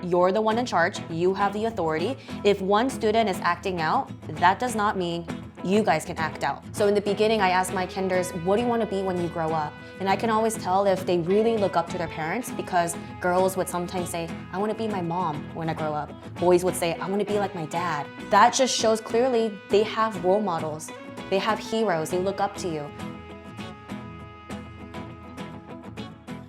You're the one in charge, you have the authority. If one student is acting out, that does not mean you guys can act out. So in the beginning, I asked my kinders, what do you want to be when you grow up? And I can always tell if they really look up to their parents, because girls would sometimes say, I want to be my mom when I grow up. Boys would say, I want to be like my dad. That just shows clearly they have role models. They have heroes, they look up to you.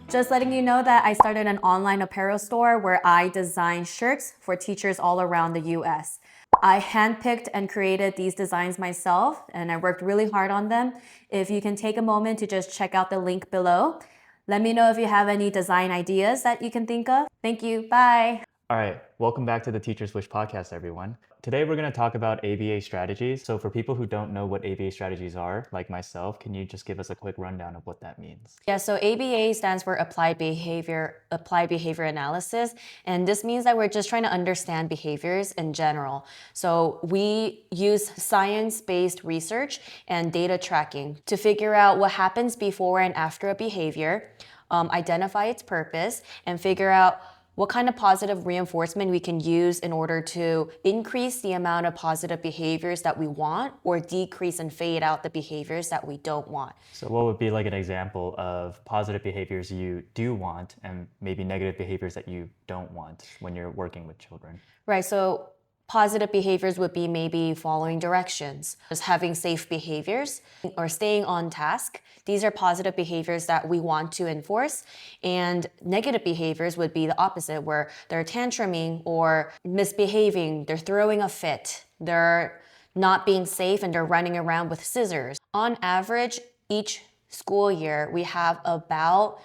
Just letting you know that I started an online apparel store where I design shirts for teachers all around the US. I handpicked and created these designs myself, and I worked really hard on them. If you can take a moment to just check out the link below. Let me know if you have any design ideas that you can think of. Thank you, bye. All right, welcome back to the Teacher's Wish podcast, everyone. Today we're going to talk about ABA strategies. So for people who don't know what ABA strategies are, like myself, can you just give us a quick rundown of what that means? Yeah, so ABA stands for Applied Behavior Analysis, and this means that we're just trying to understand behaviors in general. So we use science-based research and data tracking to figure out what happens before and after a behavior, identify its purpose, and figure out what kind of positive reinforcement we can use in order to increase the amount of positive behaviors that we want or decrease and fade out the behaviors that we don't want. So what would be like an example of positive behaviors you do want and maybe negative behaviors that you don't want when you're working with children? Right, so positive behaviors would be maybe following directions, just having safe behaviors, or staying on task. These are positive behaviors that we want to enforce. And negative behaviors would be the opposite, where they're tantruming or misbehaving, they're throwing a fit, they're not being safe, and they're running around with scissors. On average, each school year, we have about,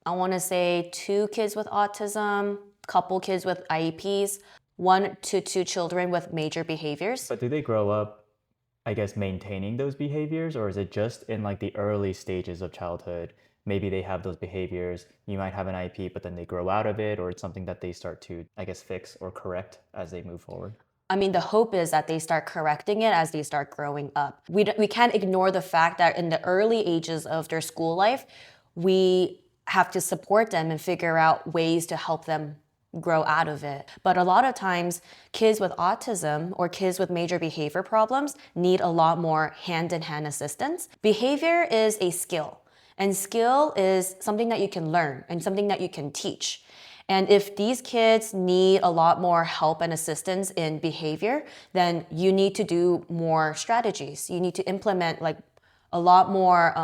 I want to say, 2 kids with autism, couple kids with IEPs, 1 to 2 children with major behaviors. But do they grow up, I guess, maintaining those behaviors, or is it just in like the early stages of childhood? Maybe they have those behaviors, you might have an IP, but then they grow out of it, or it's something that they start to, I guess, fix or correct as they move forward? I mean, the hope is that they start correcting it as they start growing up. We can't ignore the fact that in the early ages of their school life, we have to support them and figure out ways to help them grow out of it. But a lot of times, kids with autism or kids with major behavior problems need a lot more hand-in-hand assistance. Behavior is a skill, and skill is something that you can learn and something that you can teach. And if these kids need a lot more help and assistance in behavior, then you need to do more strategies. You need to implement like a lot more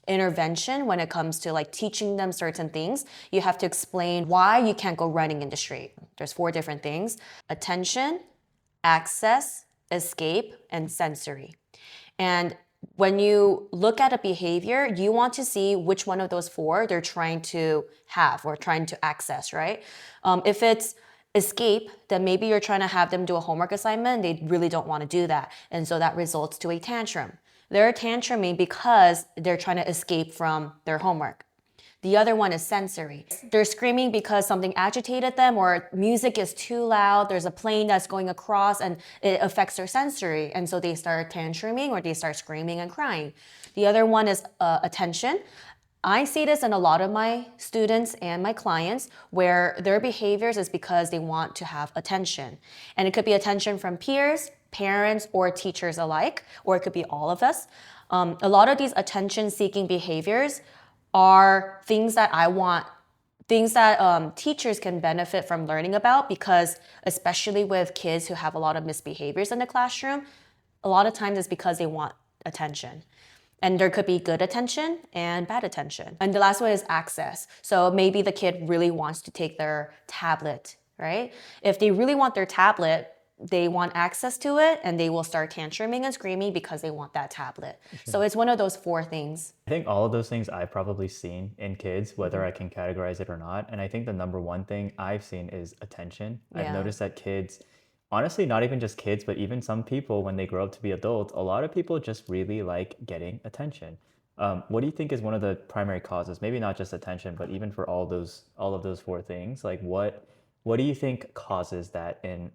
intervention when it comes to like teaching them certain things. You have to explain why you can't go running in the street. There's 4 different things: attention, access, escape, and sensory. And when you look at a behavior, you want to see which one of those 4 they're trying to have or trying to access, right? If it's escape, then maybe you're trying to have them do a homework assignment, they really don't want to do that. And so that results to a tantrum. They're tantruming because they're trying to escape from their homework. The other one is sensory. They're screaming because something agitated them, or music is too loud, there's a plane that's going across and it affects their sensory, and so they start tantruming or they start screaming and crying. The other one is attention. I see this in a lot of my students and my clients where their behaviors is because they want to have attention. And it could be attention from peers, parents, or teachers alike, or it could be all of us. A lot of these attention-seeking behaviors are things that I want, things that teachers can benefit from learning about, because especially with kids who have a lot of misbehaviors in the classroom, a lot of times it's because they want attention. And there could be good attention and bad attention. And the last one is access. So maybe the kid really wants to take their tablet, right? If they really want their tablet, they want access to it, and they will start tantruming and screaming because they want that tablet. Sure. So it's one of those 4 things. I think all of those things I've probably seen in kids, whether I can categorize it or not. And I think the number one thing I've seen is attention. Yeah. I've noticed that kids, honestly, not even just kids, but even some people, when they grow up to be adults, a lot of people just really like getting attention. What do you think is one of the primary causes? Maybe not just attention, but even for all of those 4 things, like what do you think causes that in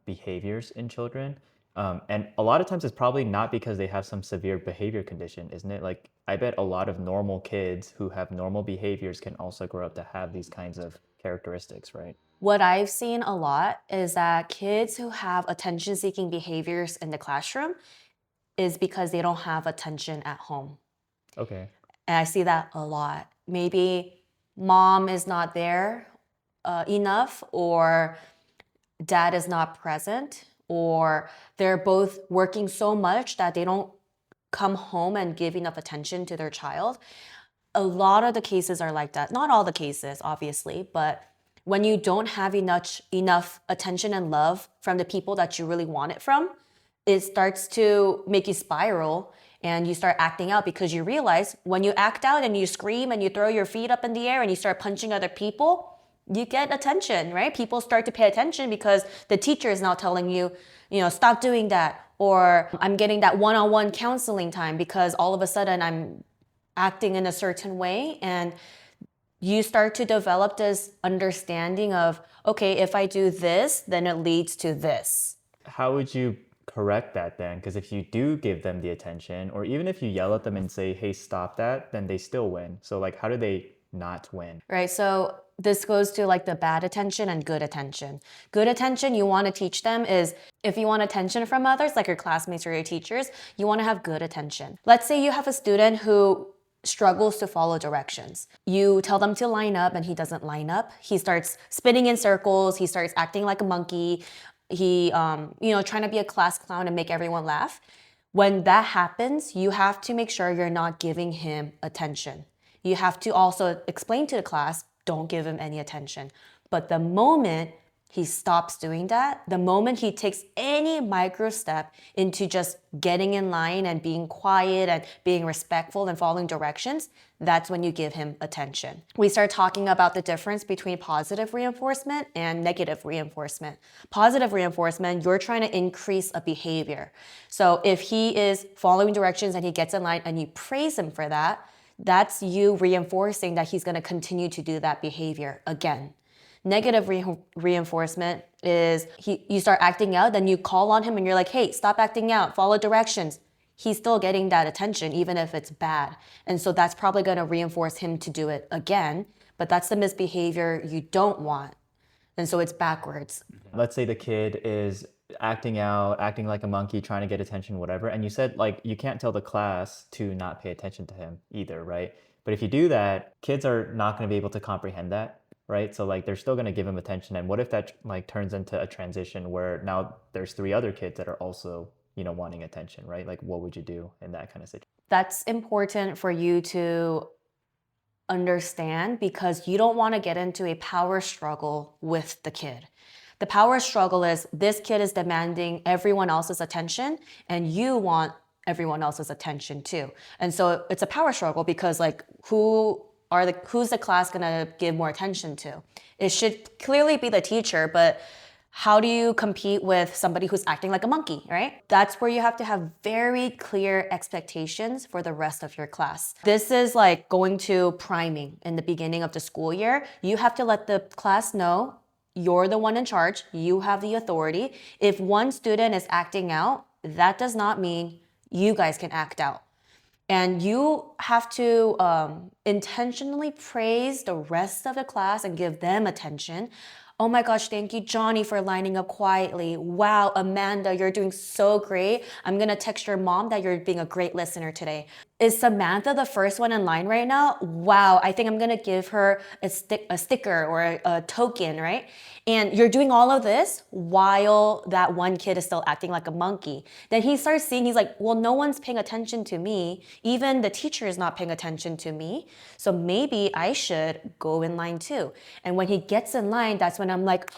behaviors in children? And a lot of times it's probably not because they have some severe behavior condition, isn't it? Like, I bet a lot of normal kids who have normal behaviors can also grow up to have these kinds of characteristics, right? What I've seen a lot is that kids who have attention-seeking behaviors in the classroom is because they don't have attention at home. Okay. And I see that a lot. Maybe mom is not there enough, or dad is not present, or they're both working so much that they don't come home and give enough attention to their child. A lot of the cases are like that. Not all the cases, obviously, but when you don't have enough attention and love from the people that you really want it from, it starts to make you spiral and you start acting out, because you realize when you act out and you scream and you throw your feet up in the air and you start punching other people, you get attention, right? People start to pay attention because the teacher is now telling you, stop doing that. Or I'm getting that one-on-one counseling time because all of a sudden I'm acting in a certain way, and you start to develop this understanding of, okay, if I do this, then it leads to this. How would you correct that then? Because if you do give them the attention, or even if you yell at them and say, hey, stop that, then they still win. So like, how do they not win? Right, so this goes to like the bad attention and good attention. Good attention you want to teach them is, if you want attention from others, like your classmates or your teachers, you want to have good attention. Let's say you have a student who struggles to follow directions. You tell them to line up and he doesn't line up. He starts spinning in circles. He starts acting like a monkey. He, trying to be a class clown and make everyone laugh. When that happens, you have to make sure you're not giving him attention. You have to also explain to the class, don't give him any attention. But the moment he stops doing that, the moment he takes any micro step into just getting in line and being quiet and being respectful and following directions, that's when you give him attention. We start talking about the difference between positive reinforcement and negative reinforcement. Positive reinforcement, you're trying to increase a behavior. So if he is following directions and he gets in line and you praise him for that, that's you reinforcing that he's going to continue to do that behavior again. Negative reinforcement is you start acting out, then you call on him and you're like, hey, stop acting out, follow directions. He's still getting that attention, even if it's bad. And so that's probably going to reinforce him to do it again. But that's the misbehavior you don't want. And so it's backwards. Let's say the kid is acting out, acting like a monkey, trying to get attention, whatever. And you said like you can't tell the class to not pay attention to him either, right? But if you do that, kids are not going to be able to comprehend that. Right? So like they're still going to give him attention. And what if that like turns into a transition where now there's 3 other kids that are also, wanting attention, right? Like what would you do in that kind of situation? That's important for you to understand, because you don't want to get into a power struggle with the kid. The power struggle is this kid is demanding everyone else's attention and you want everyone else's attention too. And so it's a power struggle because like who's the class going to give more attention to? It should clearly be the teacher, but how do you compete with somebody who's acting like a monkey, right? That's where you have to have very clear expectations for the rest of your class. This is like going to priming in the beginning of the school year. You have to let the class know you're the one in charge. You have the authority. If one student is acting out, that does not mean you guys can act out. And you have to intentionally praise the rest of the class and give them attention. Oh my gosh, thank you, Johnny, for lining up quietly. Wow, Amanda, you're doing so great. I'm gonna text your mom that you're being a great listener today. Is Samantha the first one in line right now? Wow, I think I'm gonna give her a sticker or a token, right? And you're doing all of this while that one kid is still acting like a monkey. Then he starts seeing, he's like, well, no one's paying attention to me. Even the teacher is not paying attention to me. So maybe I should go in line too. And when he gets in line, that's when I'm like,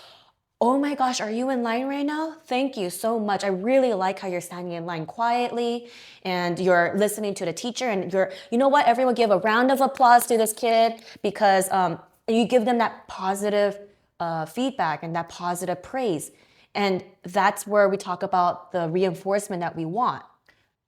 oh my gosh, are you in line right now? Thank you so much. I really like how you're standing in line quietly and you're listening to the teacher, and you know what? Everyone give a round of applause to this kid, because you give them that positive feedback and that positive praise. And that's where we talk about the reinforcement that we want.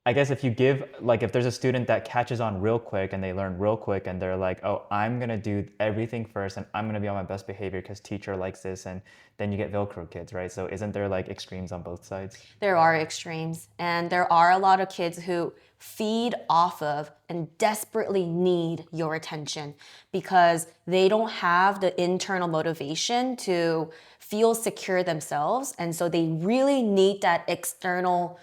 I guess if you give, like, if there's a student that catches on real quick and they learn real quick and they're like, oh, I'm gonna do everything first and I'm gonna be on my best behavior because teacher likes this, and then you get Velcro kids, right? So isn't there like extremes on both sides? There are extremes, and there are a lot of kids who feed off of and desperately need your attention because they don't have the internal motivation to feel secure themselves. And so they really need that external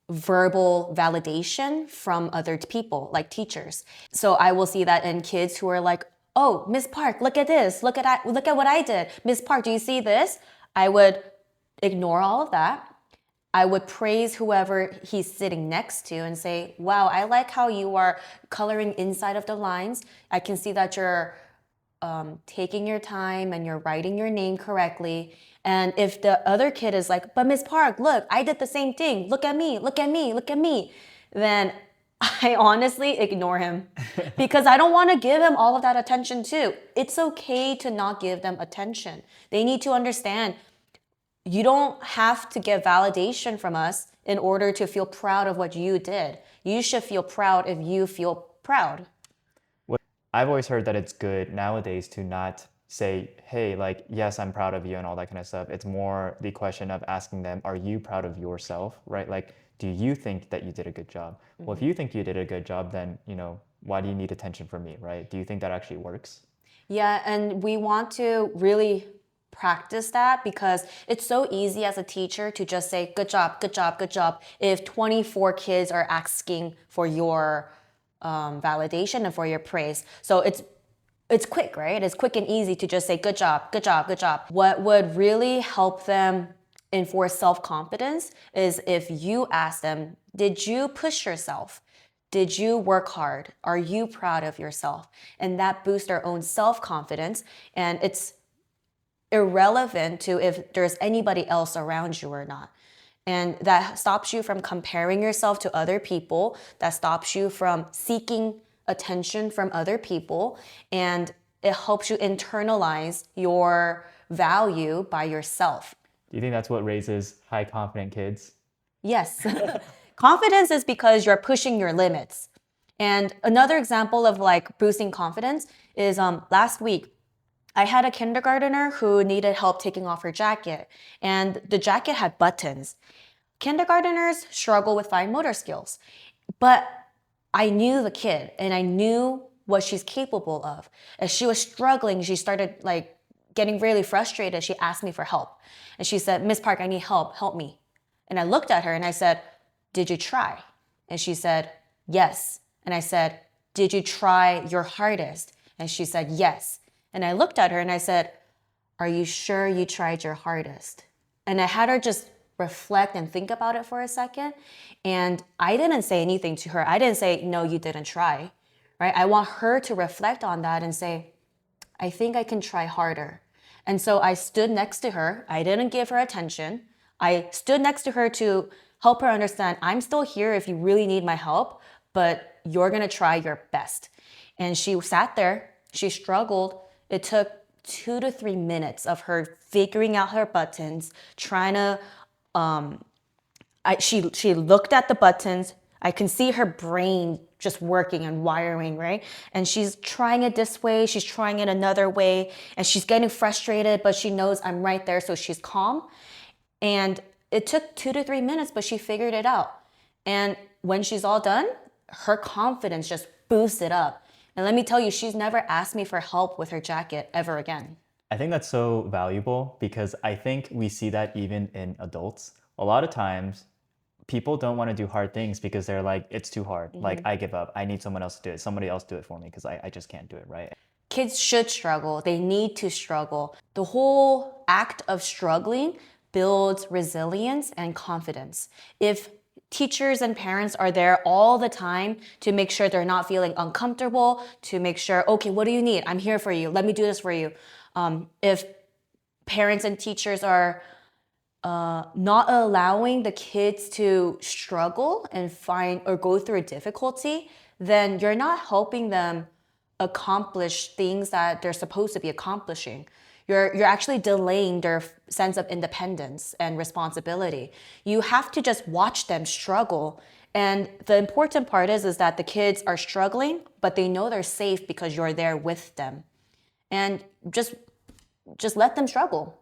verbal validation from other people, like teachers. So I will see that in kids who are like, "Oh, Miss Park, look at this. Look at what I did. Miss Park, do you see this?" I would ignore all of that. I would praise whoever he's sitting next to and say, "Wow, I like how you are coloring inside of the lines. I can see that you're taking your time and you're writing your name correctly." And if the other kid is like, "But Miss Park, look, I did the same thing. Look at me, look at me, look at me," then I honestly ignore him because I don't want to give him all of that attention too. It's okay to not give them attention. They need to understand you don't have to get validation from us in order to feel proud of what you did. You should feel proud if you feel proud. I've always heard that it's good nowadays to not say, hey, like, yes, I'm proud of you and all that kind of stuff. It's more the question of asking them, are you proud of yourself, right? Like, do you think that you did a good job? Well, if you think you did a good job, then, why do you need attention from me, right? Do you think that actually works? Yeah, and we want to really practice that because it's so easy as a teacher to just say, "Good job, good job, good job," if 24 kids are asking for your validation and for your praise. So it's quick, right? It's quick and easy to just say, "Good job, good job, good job." What would really help them enforce self-confidence is if you ask them, "Did you push yourself? Did you work hard? Are you proud of yourself?" And that boosts their own self-confidence. And it's irrelevant to if there's anybody else around you or not. And that stops you from comparing yourself to other people. That stops you from seeking attention from other people. And it helps you internalize your value by yourself. Do you think that's what raises high confident kids? Yes. Confidence is because you're pushing your limits. And another example of like boosting confidence is last week, I had a kindergartner who needed help taking off her jacket, and the jacket had buttons. Kindergarteners struggle with fine motor skills, but I knew the kid and I knew what she's capable of. As she was struggling, she started like getting really frustrated. She asked me for help. And she said, "Miss Park, I need help. Help me." And I looked at her and I said, "Did you try?" And she said, "Yes." And I said, "Did you try your hardest?" And she said, "Yes." And I looked at her and I said, "Are you sure you tried your hardest?" And I had her just reflect and think about it for a second. And I didn't say anything to her. I didn't say, "No, you didn't try," right? I want her to reflect on that and say, "I think I can try harder." And so I stood next to her. I didn't give her attention. I stood next to her to help her understand I'm still here if you really need my help, but you're going to try your best. And she sat there. She struggled. It took 2 to 3 minutes of her figuring out her buttons, trying to she looked at the buttons. I can see her brain just working and wiring, right? And she's trying it this way, she's trying it another way, and she's getting frustrated, but she knows I'm right there, so she's calm. And it took 2 to 3 minutes, but she figured it out. And when she's all done, her confidence just boosted up. And let me tell you, she's never asked me for help with her jacket ever again. I think that's so valuable because I think we see that even in adults. A lot of times, people don't want to do hard things because they're like, it's too hard. Like, I give up. I need someone else to do it. Somebody else do it for me because I just can't do it, right? Kids should struggle. They need to struggle. The whole act of struggling builds resilience and confidence. If teachers and parents are there all the time to make sure they're not feeling uncomfortable, to make sure, okay, what do you need? I'm here for you. Let me do this for you. If parents and teachers are not allowing the kids to struggle and find or go through a difficulty, then you're not helping them accomplish things that they're supposed to be accomplishing. You're actually delaying their sense of independence and responsibility. You have to just watch them struggle And the important part is that the kids are struggling, but they know they're safe because you're there with them. And just let them struggle.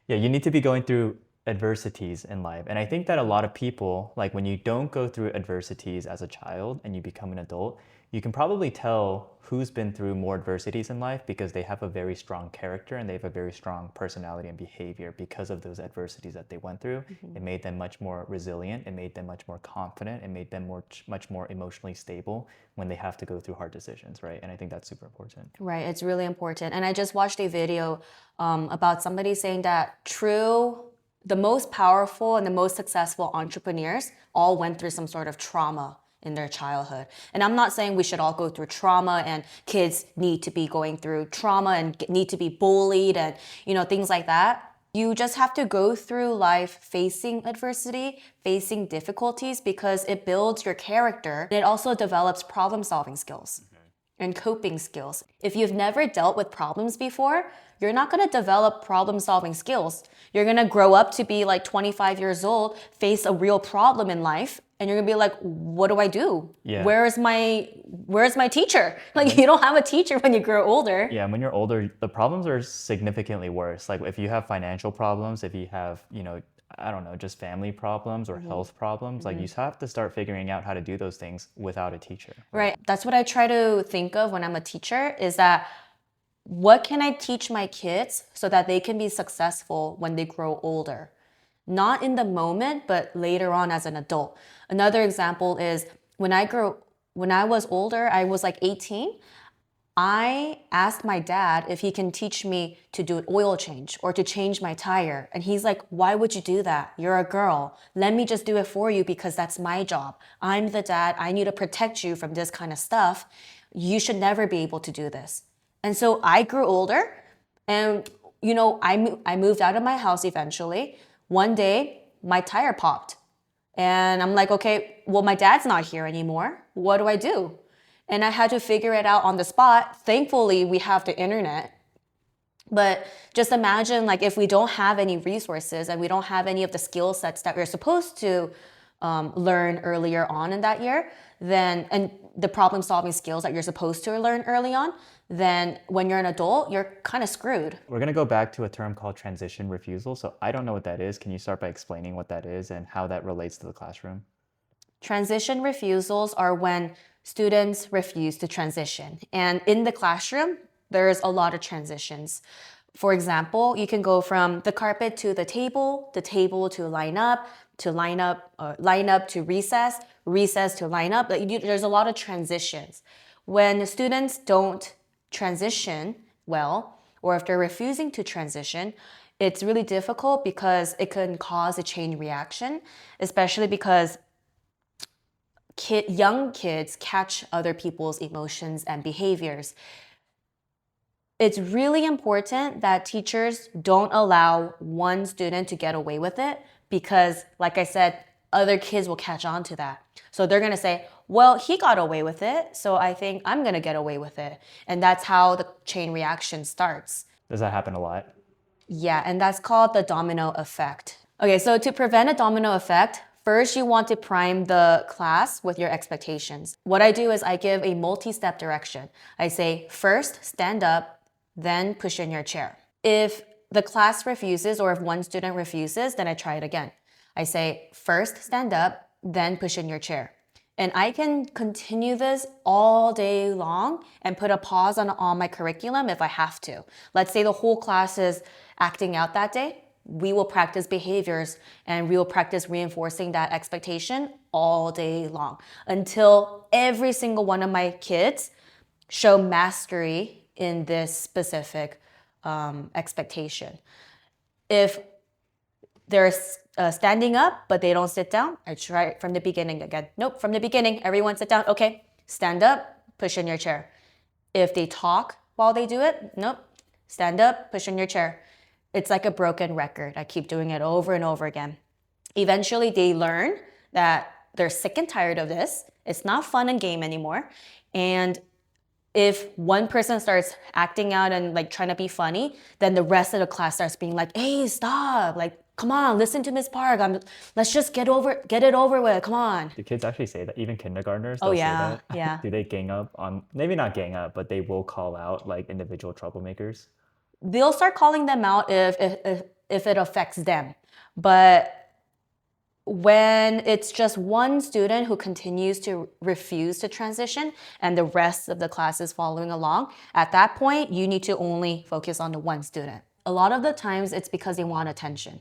Yeah, you need to be going through adversities in life. And I think that a lot of people, like when you don't go through adversities as a child and you become an adult, you can probably tell who's been through more adversities in life because they have a very strong character and they have a very strong personality and behavior because of those adversities that they went through. It made them much more resilient. It made them much more confident. It made them much more emotionally stable when they have to go through hard decisions, right? And I think that's super important. Right, it's really important. And I just watched a video about somebody saying that the most powerful and the most successful entrepreneurs all went through some sort of trauma in their childhood. And I'm not saying we should all go through trauma and kids need to be going through trauma and need to be bullied and, things like that. You just have to go through life facing adversity, facing difficulties because it builds your character. It also develops problem-solving skills and coping skills. If you've never dealt with problems before, you're not gonna develop problem-solving skills. You're gonna grow up to be like 25 years old, face a real problem in life, and you're gonna be like, what do I do? Yeah. Where's my teacher? Like, you don't have a teacher when you grow older. Yeah, when you're older, the problems are significantly worse. Like if you have financial problems, if you have, I don't know, just family problems or health problems, like you have to start figuring out how to do those things without a teacher. Right. That's what I try to think of when I'm a teacher is that what can I teach my kids so that they can be successful when they grow older? Not in the moment, but later on as an adult. Another example is when I was older, I was like 18. I asked my dad if he can teach me to do an oil change or to change my tire. And he's like, why would you do that? You're a girl. Let me just do it for you because that's my job. I'm the dad. I need to protect you from this kind of stuff. You should never be able to do this. And so I grew older and, I moved out of my house eventually. One day, my tire popped. And I'm like, okay, well, my dad's not here anymore. What do I do? And I had to figure it out on the spot. Thankfully, we have the internet. But just imagine like if we don't have any resources and we don't have any of the skill sets that we're supposed to learn earlier on in that year, and the problem solving skills that you're supposed to learn early on, then when you're an adult, you're kind of screwed. We're going to go back to a term called transition refusal. So I don't know what that is. Can you start by explaining what that is and how that relates to the classroom? Transition refusals are when students refuse to transition. And in the classroom, there's a lot of transitions. For example, you can go from the carpet to the table to line up, line up to recess, recess to line up. There's a lot of transitions. When students don't transition well, or if they're refusing to transition, it's really difficult because it can cause a chain reaction, especially because young kids catch other people's emotions and behaviors. It's really important that teachers don't allow one student to get away with it because, like I said, other kids will catch on to that. So they're going to say, well, he got away with it, so I think I'm going to get away with it. And that's how the chain reaction starts. Does that happen a lot? Yeah, and that's called the domino effect. Okay, so to prevent a domino effect, first you want to prime the class with your expectations. What I do is I give a multi-step direction. I say, first, stand up, then push in your chair. If the class refuses or if one student refuses, then I try it again. I say, first, stand up, then push in your chair. And I can continue this all day long and put a pause on my curriculum if I have to. Let's say the whole class is acting out that day. We will practice behaviors and we will practice reinforcing that expectation all day long until every single one of my kids show mastery in this specific expectation. If they're standing up, but they don't sit down, I try it from the beginning again. Nope, from the beginning, everyone sit down. Okay, stand up, push in your chair. If they talk while they do it, nope, stand up, push in your chair. It's like a broken record. I keep doing it over and over again. Eventually, they learn that they're sick and tired of this. It's not fun and game anymore. And If one person starts acting out and like trying to be funny, then the rest of the class starts being like, hey, stop, like, come on, listen to Miss Park. Let's just get it over with. Come on. Do kids actually say that? Even kindergartners, Oh they'll say yeah, that. yeah. Do they gang up on, maybe not gang up, but they will call out like individual troublemakers? They'll start calling them out if it affects them. But when it's just one student who continues to refuse to transition and the rest of the class is following along, at that point, you need to only focus on the one student. A lot of the times it's because they want attention.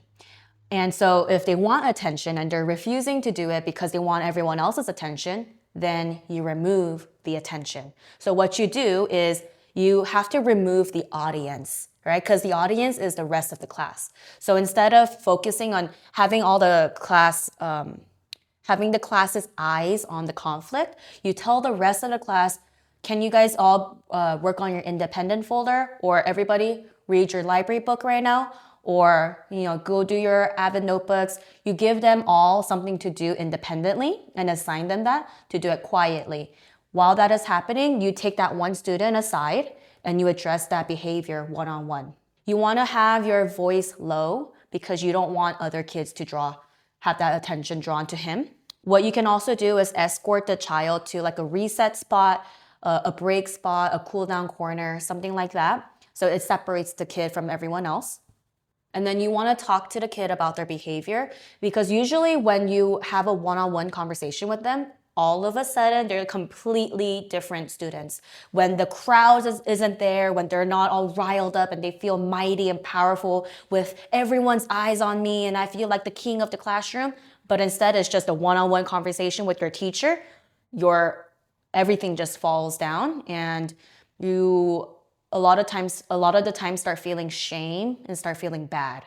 And so if they want attention and they're refusing to do it because they want everyone else's attention, then you remove the attention. So what you do is you have to remove the audience, right? Because the audience is the rest of the class. So instead of focusing on having all the class, having the class's eyes on the conflict, you tell the rest of the class, can you guys all work on your independent folder, or everybody read your library book right now, or go do your Avid notebooks. You give them all something to do independently and assign them that to do it quietly. While that is happening, you take that one student aside and you address that behavior one-on-one. You want to have your voice low because you don't want other kids to have that attention drawn to him. What you can also do is escort the child to like a reset spot, a break spot, a cool down corner, something like that. So it separates the kid from everyone else. And then you want to talk to the kid about their behavior, because usually when you have a one-on-one conversation with them, all of a sudden they're completely different students. When the crowd isn't there, when they're not all riled up and they feel mighty and powerful with everyone's eyes on me and I feel like the king of the classroom, but instead it's just a one-on-one conversation with your teacher, everything just falls down and you a lot of the time start feeling shame and start feeling bad.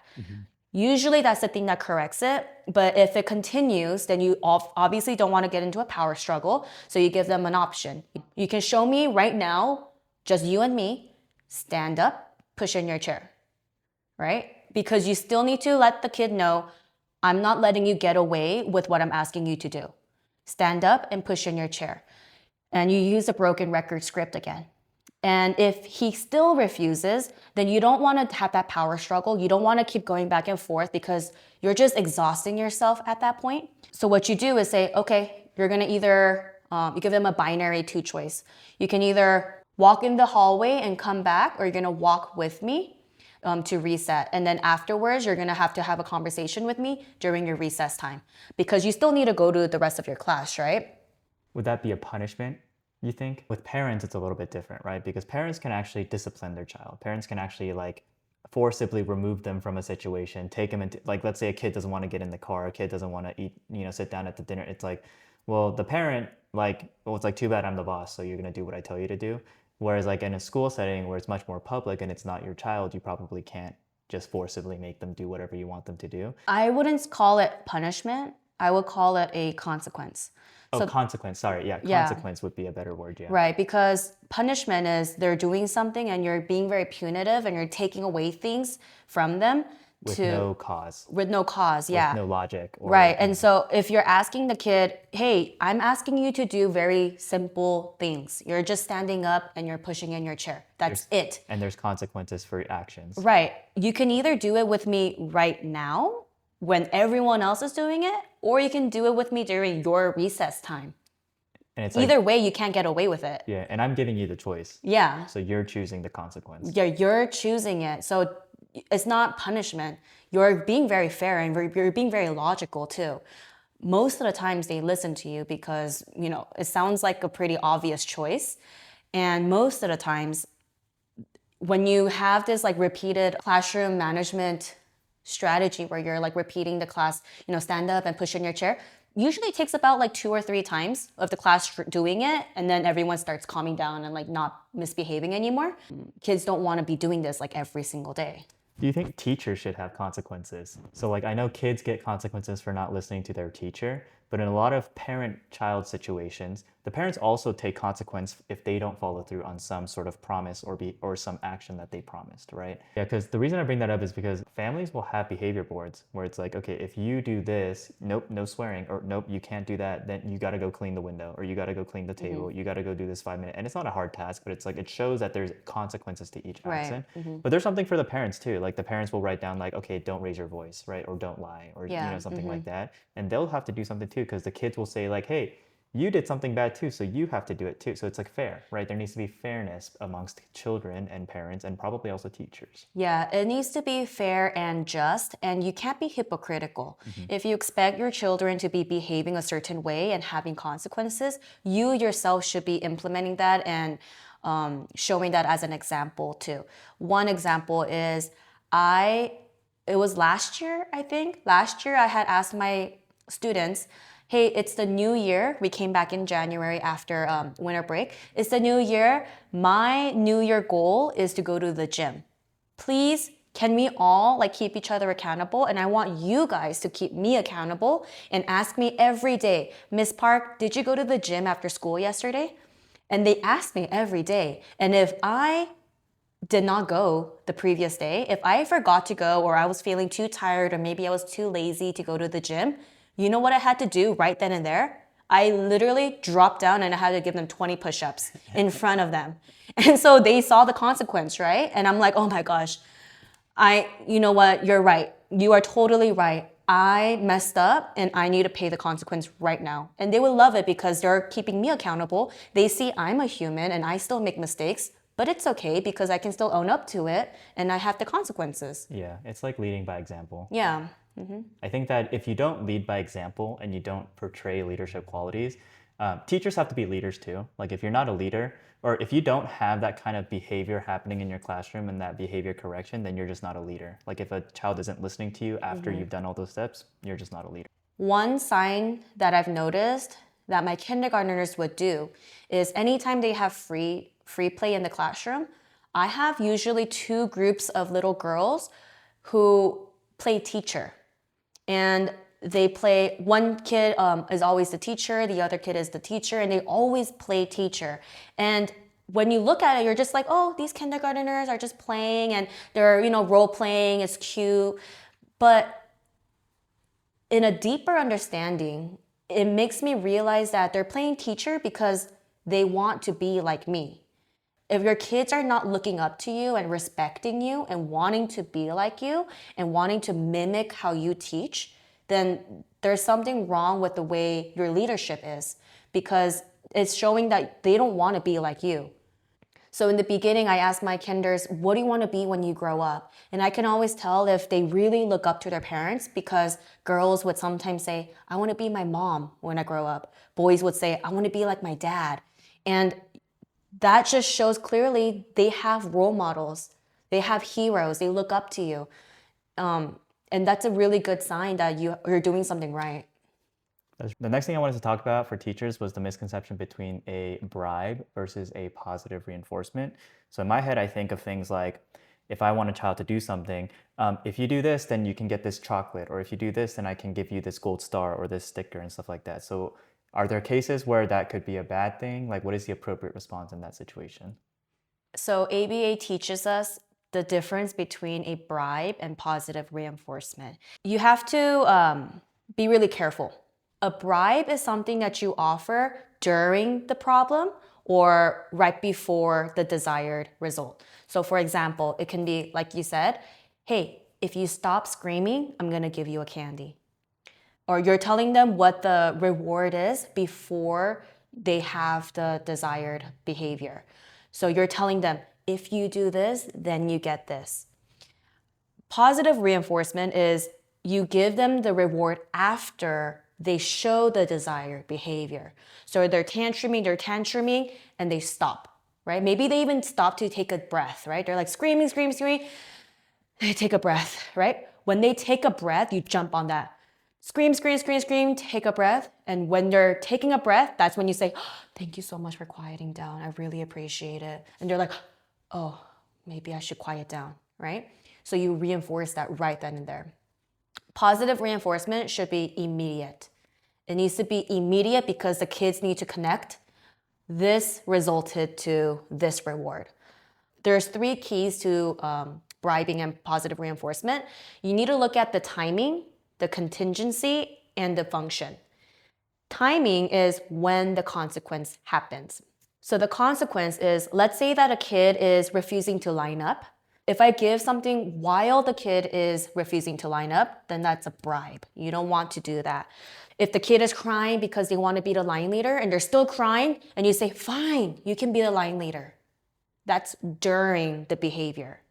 Usually that's the thing that corrects it. But if it continues, then you obviously don't want to get into a power struggle. So you give them an option. You can show me right now, just you and me, stand up, push in your chair, right? Because you still need to let the kid know, I'm not letting you get away with what I'm asking you to do. Stand up and push in your chair. And you use a broken record script again. And if he still refuses, then you don't want to have that power struggle. You don't want to keep going back and forth because you're just exhausting yourself at that point. So what you do is say, okay, you're going to either, you give him a binary 2 choice. You can either walk in the hallway and come back, or you're going to walk with me to reset. And then afterwards, you're going to have a conversation with me during your recess time, because you still need to go to the rest of your class, right? Would that be a punishment, you think? With parents, it's a little bit different, right? Because parents can actually discipline their child. Parents can actually like forcibly remove them from a situation, take them into, like, let's say a kid doesn't want to get in the car, a kid doesn't want to eat, sit down at the dinner. It's like, well, the parent, like, well, it's like, too bad I'm the boss, so you're going to do what I tell you to do. Whereas like in a school setting where it's much more public and it's not your child, you probably can't just forcibly make them do whatever you want them to do. I wouldn't call it punishment. I would call it a consequence. Oh, consequence. Sorry. Yeah, consequence would be a better word. Yeah. Right, because punishment is they're doing something and you're being very punitive and you're taking away things from them With no cause. With no cause, yeah. With no logic. Right, and so if you're asking the kid, hey, I'm asking you to do very simple things. You're just standing up and you're pushing in your chair. That's it. And there's consequences for your actions. Right. You can either do it with me right now when everyone else is doing it, or you can do it with me during your recess time. And it's either way, you can't get away with it. Yeah, and I'm giving you the choice. Yeah. So you're choosing the consequence. Yeah, you're choosing it. So it's not punishment. You're being very fair and you're being very logical too. Most of the times they listen to you because, it sounds like a pretty obvious choice. And most of the times when you have this like repeated classroom management strategy where you're like repeating the class, stand up and push in your chair, usually it takes about like 2 or 3 times of the class doing it, and then everyone starts calming down and like not misbehaving anymore. Kids don't want to be doing this like every single day. Do you think teachers should have consequences? So like I know kids get consequences for not listening to their teacher, But in a lot of parent-child situations, the parents also take consequence if they don't follow through on some sort of promise or some action that they promised, right? Yeah, because the reason I bring that up is because families will have behavior boards where it's like, okay, if you do this, nope, no swearing, or nope, you can't do that, then you got to go clean the window, or you got to go clean the table, you got to go do this 5 minute. And it's not a hard task, but it's like it shows that there's consequences to each Right. action. But there's something for the parents too. Like the parents will write down like, okay, don't raise your voice, right? Or don't lie, or Yeah. something like that. And they'll have to do something too, because the kids will say like, hey, you did something bad too, so you have to do it too. So it's like fair, right? There needs to be fairness amongst children and parents and probably also teachers. Yeah, it needs to be fair and just, and you can't be hypocritical. If you expect your children to be behaving a certain way and having consequences, you yourself should be implementing that and showing that as an example too. One example is it was last year, I think. Last year, I had asked my students, hey, it's the new year. We came back in January after winter break. It's the new year. My new year goal is to go to the gym. Please, can we all like keep each other accountable? And I want you guys to keep me accountable and ask me every day, Miss Park, did you go to the gym after school yesterday? And they ask me every day. And if I did not go the previous day, if I forgot to go or I was feeling too tired or maybe I was too lazy to go to the gym, you know what I had to do right then and there? I literally dropped down and I had to give them 20 push-ups in front of them. And so they saw the consequence, right? And I'm like, oh my gosh, you know what? You're right. You are totally right. I messed up and I need to pay the consequence right now. And they will love it because they're keeping me accountable. They see I'm a human and I still make mistakes, but it's okay because I can still own up to it and I have the consequences. Yeah, it's like leading by example. Yeah. I think that if you don't lead by example and you don't portray leadership qualities, teachers have to be leaders too. Like if you're not a leader, or if you don't have that kind of behavior happening in your classroom and that behavior correction, then you're just not a leader. Like if a child isn't listening to you after you've done all those steps, you're just not a leader. One sign that I've noticed that my kindergartners would do is anytime they have free play in the classroom, I have usually two groups of little girls who play teacher. And they play, one kid is always the teacher, the other kid is the teacher, and they always play teacher. And when you look at it, you're just like, oh, these kindergarteners are just playing and they're, role playing, it's cute. But in a deeper understanding, it makes me realize that they're playing teacher because they want to be like me. If your kids are not looking up to you and respecting you and wanting to be like you and wanting to mimic how you teach, then there's something wrong with the way your leadership is because it's showing that they don't want to be like you. So in the beginning, I asked my kinders, what do you want to be when you grow up? And I can always tell if they really look up to their parents because girls would sometimes say, I want to be my mom when I grow up. Boys would say, I want to be like my dad. And that just shows clearly they have role models. They have heroes. They look up to you. And that's a really good sign that you're doing something right. The next thing I wanted to talk about for teachers was the misconception between a bribe versus a positive reinforcement. So in my head, I think of things like, if I want a child to do something, if you do this, then you can get this chocolate. Or if you do this, then I can give you this gold star or this sticker and stuff like that. So are there cases where that could be a bad thing? Like what is the appropriate response in that situation? So ABA teaches us the difference between a bribe and positive reinforcement. You have to be really careful. A bribe is something that you offer during the problem or right before the desired result. So for example, it can be like you said, hey, if you stop screaming, I'm gonna give you a candy. Or you're telling them what the reward is before they have the desired behavior. So you're telling them, if you do this, then you get this. Positive reinforcement is you give them the reward after they show the desired behavior. So they're tantruming, and they stop, right? Maybe they even stop to take a breath, right? They're like screaming. They take a breath, right? When they take a breath, you jump on that. Scream, take a breath. And when they're taking a breath, that's when you say, oh, thank you so much for quieting down. I really appreciate it. And they're like, oh, maybe I should quiet down, right? So you reinforce that right then and there. Positive reinforcement should be immediate. It needs to be immediate because the kids need to connect. This resulted to this reward. There's 3 keys to bribing and positive reinforcement. You need to look at the timing, the contingency, and the function. Timing is when the consequence happens. So the consequence is, let's say that a kid is refusing to line up. If I give something while the kid is refusing to line up, then that's a bribe. You don't want to do that. If the kid is crying because they want to be the line leader and they're still crying, and you say, fine, you can be the line leader. That's during the behavior.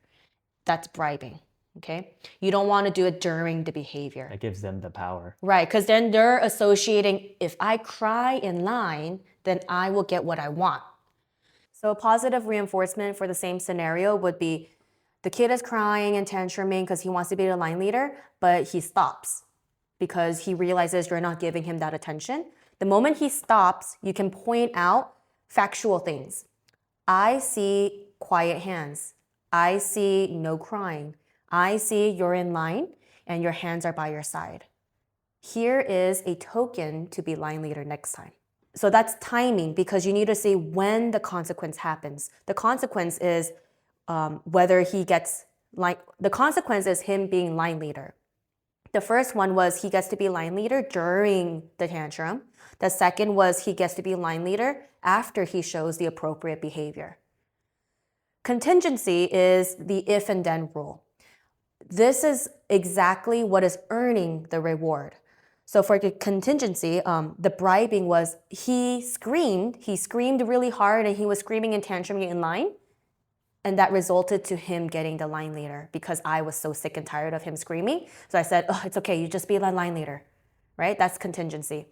That's bribing, okay? You don't want to do it during the behavior. That gives them the power. Right, because then they're associating, if I cry in line, then I will get what I want. So positive reinforcement for the same scenario would be the kid is crying and tantruming because he wants to be the line leader, but he stops because he realizes you're not giving him that attention. The moment he stops, you can point out factual things. I see quiet hands. I see no crying. I see you're in line and your hands are by your side. Here is a token to be line leader next time. So that's timing because you need to see when the consequence happens. The consequence is whether he gets the consequence is him being line leader. The first one was he gets to be line leader during the tantrum. The second was he gets to be line leader after he shows the appropriate behavior. Contingency is the if and then rule. This is exactly what is earning the reward. So for the contingency, the bribing was he screamed really hard and he was screaming and tantruming in line. And that resulted to him getting the line leader because I was so sick and tired of him screaming. So I said, oh, it's okay, you just be the line leader, right? That's contingency.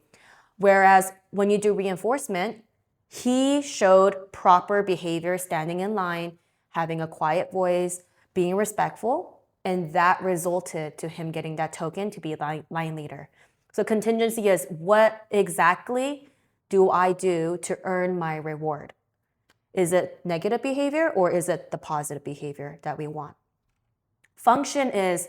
Whereas when you do reinforcement, he showed proper behavior, standing in line, having a quiet voice, being respectful, and that resulted to him getting that token to be line leader. So contingency is what exactly do I do to earn my reward? Is it negative behavior or is it the positive behavior that we want? Function is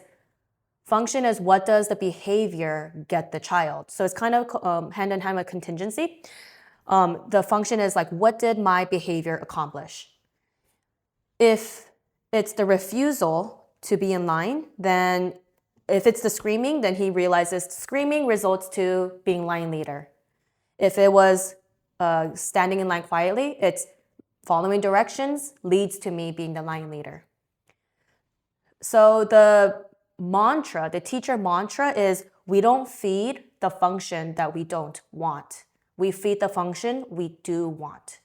what does the behavior get the child? So it's kind of hand in hand with contingency. The function is like, what did my behavior accomplish? If it's the refusal to be in line, then if it's the screaming, then he realizes screaming results to being line leader. If it was standing in line quietly, it's following directions leads to me being the line leader. So the teacher mantra is we don't feed the function that we don't want. We feed the function we do want.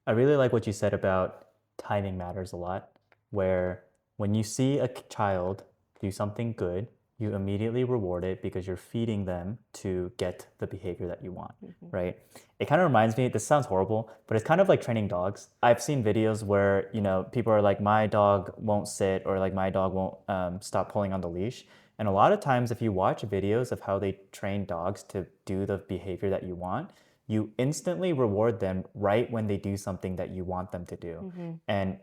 I really like what you said about timing matters a lot, where when you see a child do something good, you immediately reward it because you're feeding them to get the behavior that you want, right? It kind of reminds me, this sounds horrible, but it's kind of like training dogs. I've seen videos where, people are like, my dog won't sit or like my dog won't stop pulling on the leash. And a lot of times if you watch videos of how they train dogs to do the behavior that you want, you instantly reward them right when they do something that you want them to do. And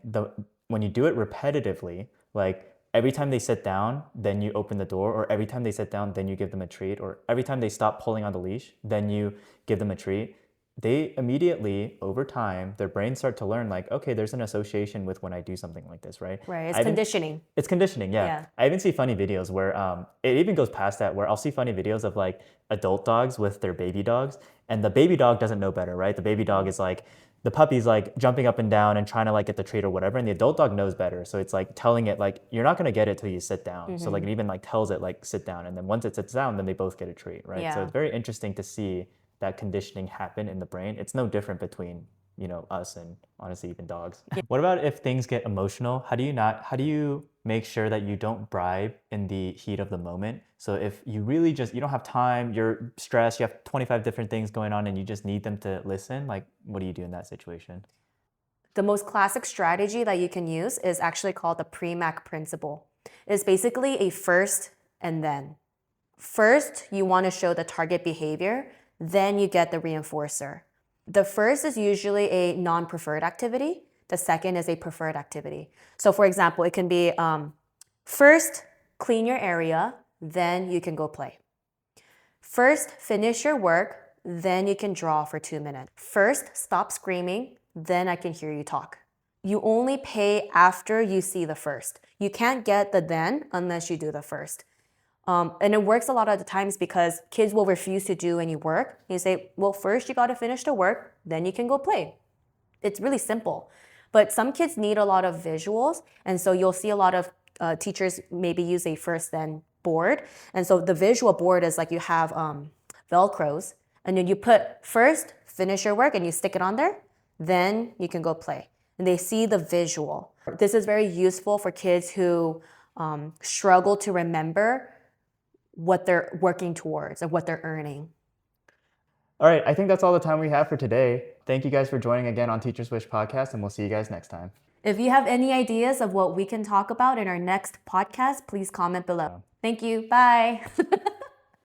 when you do it repetitively, like every time they sit down, then you open the door, or every time they sit down, then you give them a treat, or every time they stop pulling on the leash, then you give them a treat. They immediately, over time, their brains start to learn like, okay, there's an association with when I do something like this, right? Right, it's conditioning. It's conditioning, yeah. I even see funny videos where it even goes past that, where I'll see funny videos of like adult dogs with their baby dogs, and the baby dog doesn't know better, right? The baby dog is like, the puppy's like jumping up and down and trying to like get the treat or whatever, and the adult dog knows better. So it's like telling it like, you're not gonna get it till you sit down. So like it even like tells it like sit down, and then once it sits down, then they both get a treat, right? So it's very interesting to see that conditioning happen in the brain. It's no different between us and honestly even dogs. What about if things get emotional? How do you make sure that you don't bribe in the heat of the moment? So if you really you don't have time, you're stressed, you have 25 different things going on and you just need them to listen, like what do you do in that situation? The most classic strategy that you can use is actually called the PREMAC principle. It's basically a first and then. First, you want to show the target behavior, then you get the reinforcer. The first is usually a non-preferred activity. The second is a preferred activity. So for example, it can be first, clean your area, then you can go play. First, finish your work, then you can draw for 2 minutes. First, stop screaming, then I can hear you talk. You only pay after you see the first. You can't get the then unless you do the first. And it works a lot of the times because kids will refuse to do any work. You say, well, first you got to finish the work, then you can go play. It's really simple. But some kids need a lot of visuals. And so you'll see a lot of teachers maybe use a first then board. And so the visual board is like you have Velcros. And then you put first, finish your work, and you stick it on there. Then you can go play. And they see the visual. This is very useful for kids who struggle to remember what they're working towards and what they're earning. All right, I think that's all the time we have for today. Thank you guys for joining again on Teachers Wish Podcast, and we'll see you guys next time. If you have any ideas of what we can talk about in our next podcast, please comment below. Thank you. Bye.